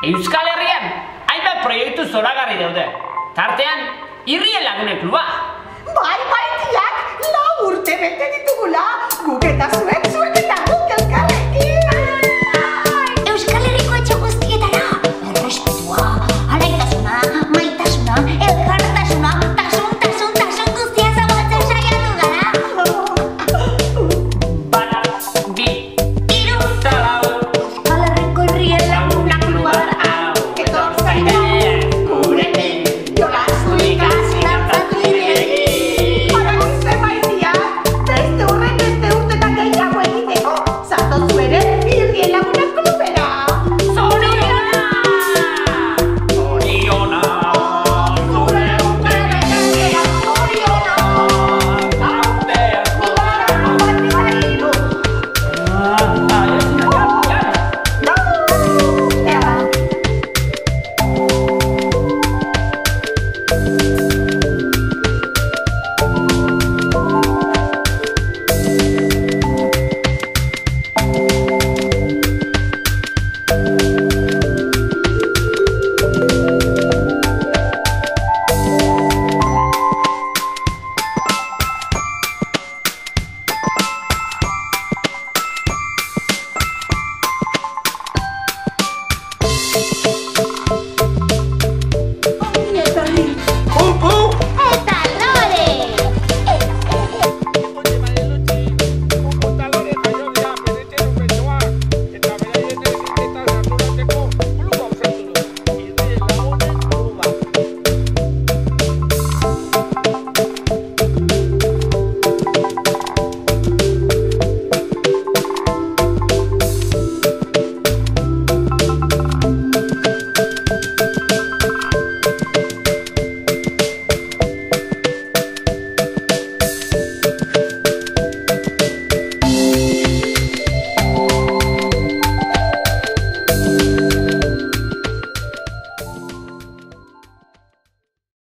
Euskal Herrian, hainbat proiektu zoragarri daude. Tartean, Irrien Lagune Kluba. Bai, baitiak, 4 urte bete ditugula. Guk eta zuek eta guk elkarrekin. Euskal Herriko etxe guztietara. Errespetua, alaitasuna, maitasuna, elkartasuna, tasun guztia zabaltzen saiatu gara. Bat, bi, Hiru. eta lau. Euskal Herriko Irrien Lagune Kluba. Etor zaitez, gurekin, jolastu ikasi dantzatu irekin. Horreguze baitiak, beste urte eta gehiago egiteko, zatozu ere Irrien Lagune Klubera. Zoriona! Zoriona! Zure urte betetzea, zoriona. Euskal